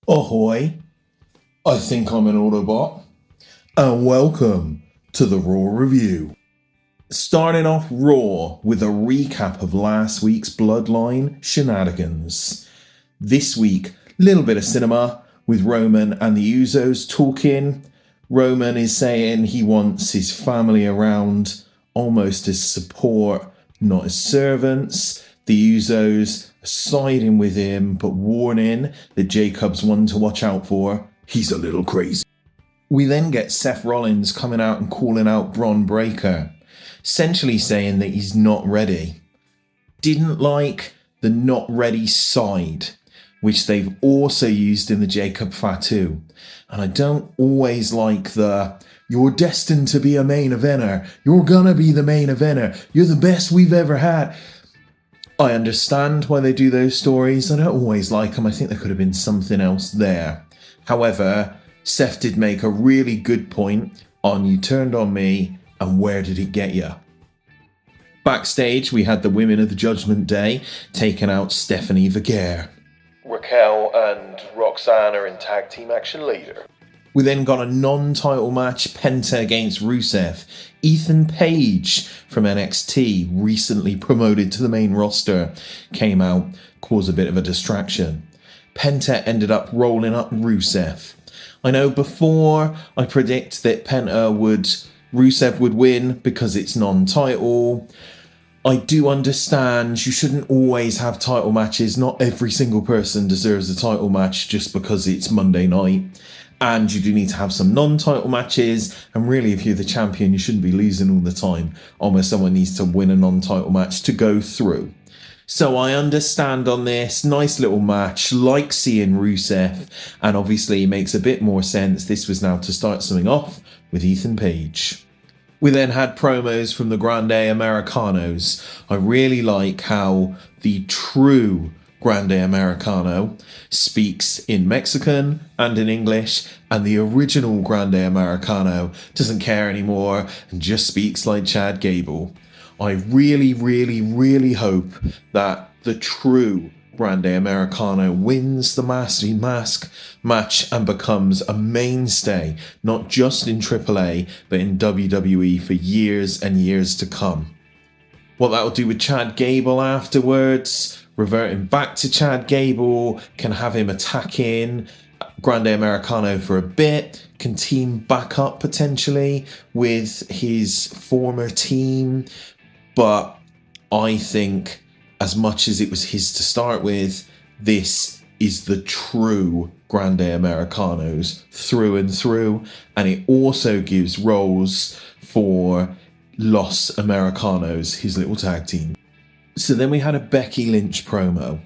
Ahoy! I think I'm an Autobot. And welcome to the Raw Review. Starting off Raw with a recap of last week's Bloodline shenanigans. This week, little bit of cinema with Roman and the Usos talking. Roman is saying he wants his family around almost as support, not as servants. The Usos are siding with him, but warning that Jacob's one to watch out for. He's a little crazy. We then get Seth Rollins coming out and calling out Bron Breakker, essentially saying that he's not ready. Didn't like the not ready side, which they've also used in the Jacob Fatu. And I don't always like the, you're destined to be a main eventer, you're gonna be the main eventer, you're the best we've ever had. I understand why they do those stories. I don't always like them. I think there could have been something else there. However, Seth did make a really good point on you turned on me and where did it get you? Backstage, we had the women of the Judgment Day taking out Stephanie Vergare. Raquel and Roxanne are in tag team action later. We then got a non-title match, Penta against Rusev. Ethan Page from NXT, recently promoted to the main roster, came out, caused a bit of a distraction. Penta ended up rolling up Rusev. I know before I predict that Rusev would win because it's non-title. I do understand you shouldn't always have title matches. Not every single person deserves a title match just because it's Monday night. And you do need to have some non-title matches. And really, if you're the champion, you shouldn't be losing all the time. Almost someone needs to win a non-title match to go through. So I understand on this. Nice little match. Like seeing Rusev. And obviously it makes a bit more sense. This was now to start something off with Ethan Page. We then had promos from the Grande Americanos. I really like how the true Grande Americano speaks in Mexican and in English, and the original Grande Americano doesn't care anymore and just speaks like Chad Gable. I really, really, really hope that the true Grande Americano wins the Mask match and becomes a mainstay, not just in AAA, but in WWE for years and years to come. What that will do with Chad Gable afterwards, reverting back to Chad Gable, can have him attacking Grande Americano for a bit, can team back up potentially with his former team. But I think as much as it was his to start with, this is the true Grande Americanos through and through. And it also gives roles for Los Americanos, his little tag team. So then we had a Becky Lynch promo.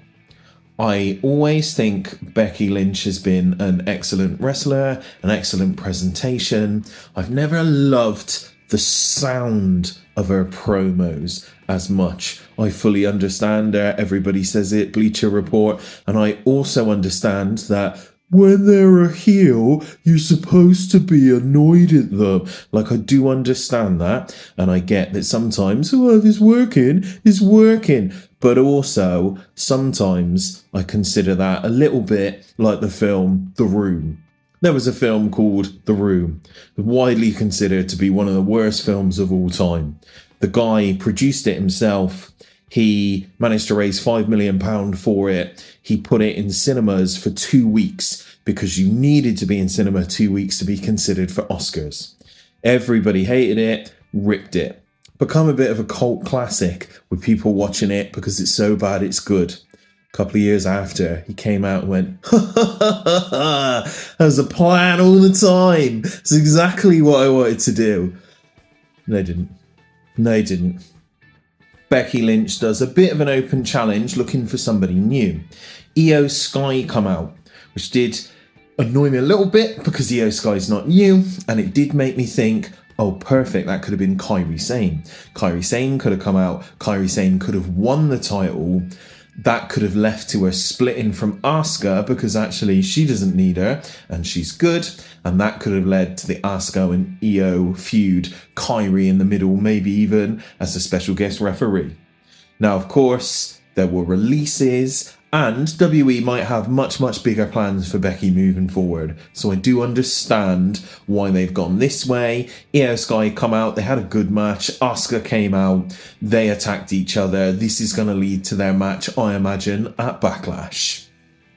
I always think Becky Lynch has been an excellent wrestler, an excellent presentation. I've never loved the sound of her promos as much. I fully understand her. Everybody says it, Bleacher Report. And I also understand that when they're a heel, you're supposed to be annoyed at them. Like, I do understand that. And I get that sometimes, oh, this is working. But also, sometimes I consider that a little bit like the film The Room. There was a film called The Room, widely considered to be one of the worst films of all time. The guy produced it himself. He managed to raise £5 million for it. He put it in cinemas for 2 weeks because you needed to be in cinema 2 weeks to be considered for Oscars. Everybody hated it, ripped it. Become a bit of a cult classic with people watching it because it's so bad it's good. A couple of years after, he came out and went, ha ha ha ha ha, that was a plan all the time. It's exactly what I wanted to do. They didn't. Becky Lynch does a bit of an open challenge looking for somebody new. Io Sky come out, which did annoy me a little bit because Io Sky's not new, and it did make me think, oh, perfect, that could have been Kairi Sane. Kairi Sane could have come out. Kairi Sane could have won the title. That could have left to her splitting from Asuka because actually she doesn't need her and she's good. And that could have led to the Asuka and Io feud, Kairi in the middle, maybe even as a special guest referee. Now, of course, there were releases And WE might have much, much bigger plans for Becky moving forward. So I do understand why they've gone this way. Io Sky come out, they had a good match. Asuka came out, they attacked each other. This is going to lead to their match, I imagine, at Backlash.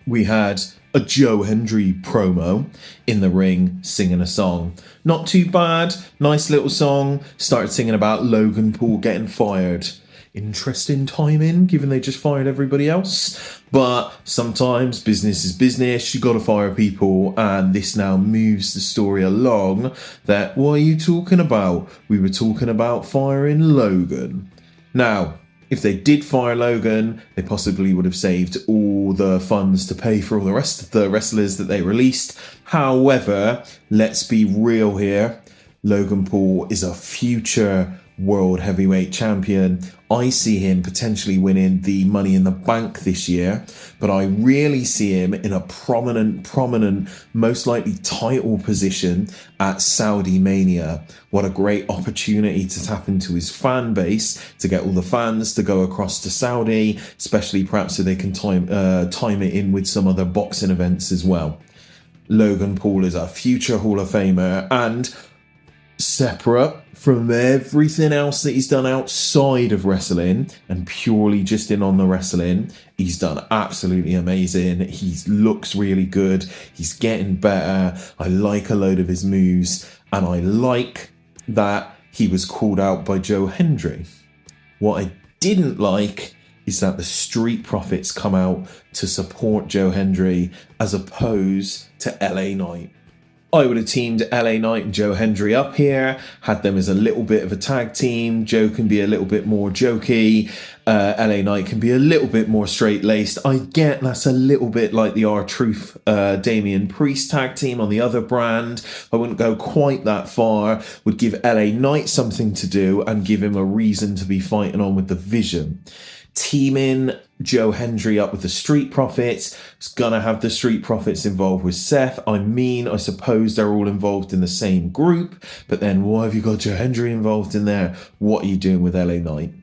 We had a Joe Hendry promo in the ring singing a song. Not too bad, nice little song. Started singing about Logan Paul getting fired. Interesting timing, given they just fired everybody else. But sometimes business is business, you gotta fire people, and this now moves the story along that, what are you talking about? We were talking about firing Logan. Now, if they did fire Logan, they possibly would have saved all the funds to pay for all the rest of the wrestlers that they released. However, let's be real here. Logan Paul is a future World Heavyweight Champion. I see him potentially winning the Money in the Bank this year, but I really see him in a prominent, most likely title position at Saudi Mania. What a great opportunity to tap into his fan base, to get all the fans to go across to Saudi, especially perhaps so they can time it in with some other boxing events as well. Logan Paul is a future Hall of Famer, and separate from everything else that he's done outside of wrestling and purely just in on the wrestling, he's done absolutely amazing. He looks really good. He's getting better. I like a load of his moves, and I like that he was called out by Joe Hendry. What I didn't like is that the Street Profits come out to support Joe Hendry as opposed to LA Knight. I would have teamed LA Knight and Joe Hendry up here, had them as a little bit of a tag team. Joe can be a little bit more jokey. LA Knight can be a little bit more straight-laced. I get that's a little bit like the R-Truth Damian Priest tag team on the other brand. I wouldn't go quite that far. Would give LA Knight something to do and give him a reason to be fighting on with the Vision. Teaming Joe Hendry up with the Street Profits. It's gonna have the Street Profits involved with Seth. I suppose they're all involved in the same group, but then why have you got Joe Hendry involved in there? What are you doing with LA Knight?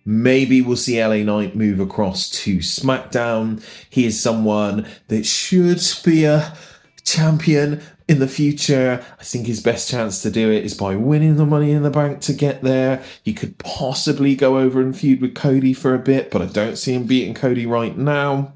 Maybe we'll see LA Knight move across to SmackDown. He is someone that should be a champion in the future. I think his best chance to do it is by winning the Money in the Bank to get there. He could possibly go over and feud with Cody for a bit, but I don't see him beating Cody right now.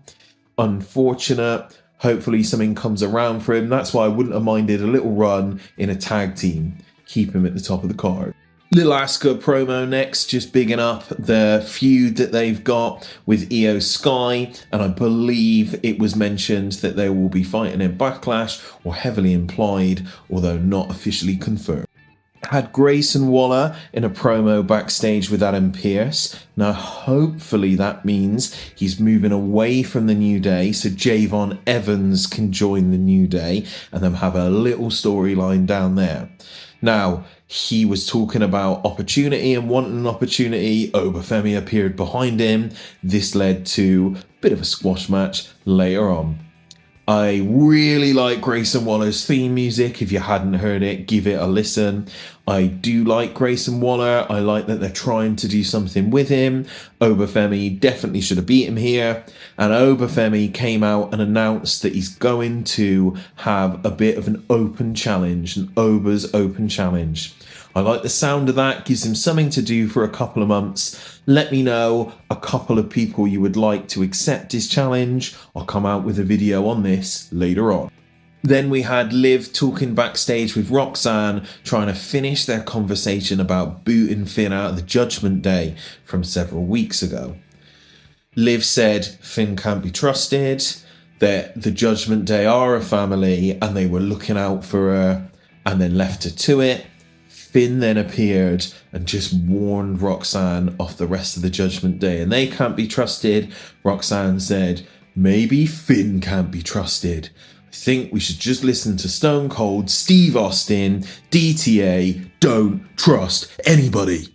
Unfortunate. Hopefully something comes around for him. That's why I wouldn't have minded a little run in a tag team. Keep him at the top of the card. Little Asuka promo next, just bigging up the feud that they've got with Io Sky, and I believe it was mentioned that they will be fighting in Backlash, or heavily implied, although not officially confirmed. Had Grayson Waller in a promo backstage with Adam Pearce. Now hopefully that means he's moving away from the New Day so Javon Evans can join the New Day and then have a little storyline down there. Now, he was talking about opportunity and wanting an opportunity. Femi appeared behind him. This led to a bit of a squash match later on. I really like Grayson Waller's theme music. If you hadn't heard it, give it a listen. I do like Grayson Waller. I like that they're trying to do something with him. Femi definitely should have beat him here. And Femi came out and announced that he's going to have a bit of an open challenge, an Oba's open challenge. I like the sound of that. Gives him something to do for a couple of months. Let me know a couple of people you would like to accept his challenge. I'll come out with a video on this later on. Then we had Liv talking backstage with Roxanne, trying to finish their conversation about booting Finn out of the Judgment Day from several weeks ago. Liv said Finn can't be trusted, that the Judgment Day are a family and they were looking out for her, and then left her to it. Finn then appeared and just warned Roxanne off the rest of the Judgment Day, and they can't be trusted. Roxanne said, maybe Finn can't be trusted. I think we should just listen to Stone Cold Steve Austin, DTA, don't trust anybody.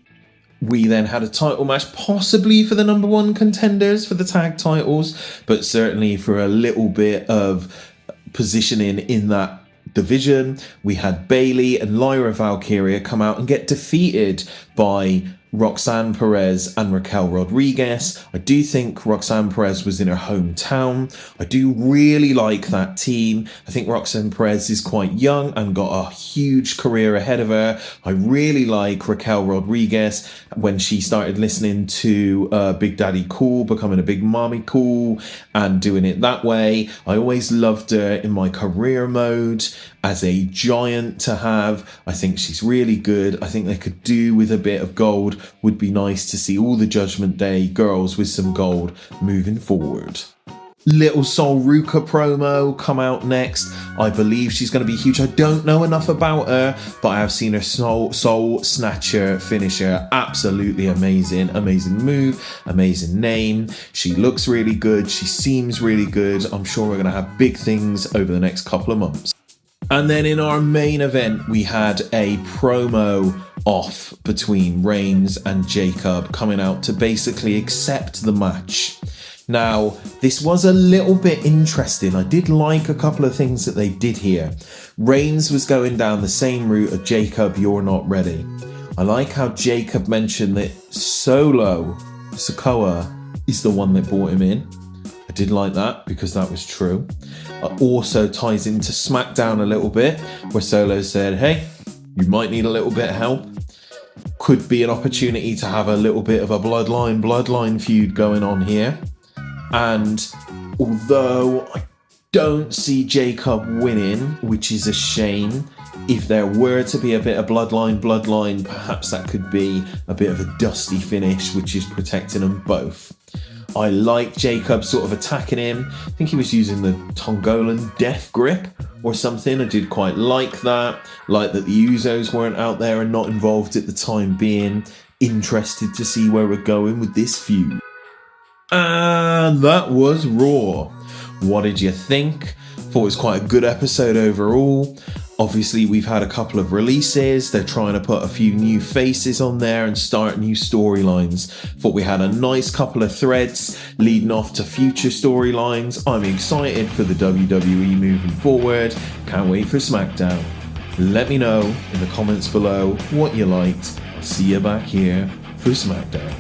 We then had a title match, possibly for the number one contenders for the tag titles, but certainly for a little bit of positioning in that division. We had Bayley and Lyra Valkyria come out and get defeated by Roxanne Perez and Raquel Rodriguez. I do think Roxanne Perez was in her hometown. I do really like that team. I think Roxanne Perez is quite young and got a huge career ahead of her. I really like Raquel Rodriguez when she started listening to Big Daddy Cool, becoming a Big Mommy Cool and doing it that way. I always loved her in my career mode as a giant to have. I think she's really good. I think they could do with a bit of gold. Would be nice to see all the Judgment Day girls with some gold moving forward. Little Sol Ruka promo come out next. I believe she's going to be huge. I don't know enough about her, but I have seen her soul snatcher finisher. Absolutely amazing. Amazing move. Amazing name. She looks really good. She seems really good. I'm sure we're going to have big things over the next couple of months. And then in our main event, we had a promo off between Reigns and Jacob coming out to basically accept the match. Now, this was a little bit interesting. I did like a couple of things that they did here. Reigns was going down the same route of Jacob, you're not ready. I like how Jacob mentioned that Sokoa is the one that brought him in. I did like that because that was true. It also ties into SmackDown a little bit, where Solo said, hey, you might need a little bit of help. Could be an opportunity to have a little bit of a bloodline feud going on here. And although I don't see Jacob winning, which is a shame, if there were to be a bit of bloodline, perhaps that could be a bit of a dusty finish, which is protecting them both. I like Jacob sort of attacking him. I think he was using the Tongolan death grip or something. I did quite like that. Like that the Usos weren't out there and not involved at the time being. Interested to see where we're going with this feud. And that was Raw. What did you think? Thought it was quite a good episode overall. Obviously, we've had a couple of releases. They're trying to put a few new faces on there and start new storylines. Thought we had a nice couple of threads leading off to future storylines. I'm excited for the WWE moving forward. Can't wait for SmackDown. Let me know in the comments below what you liked. I'll see you back here for SmackDown.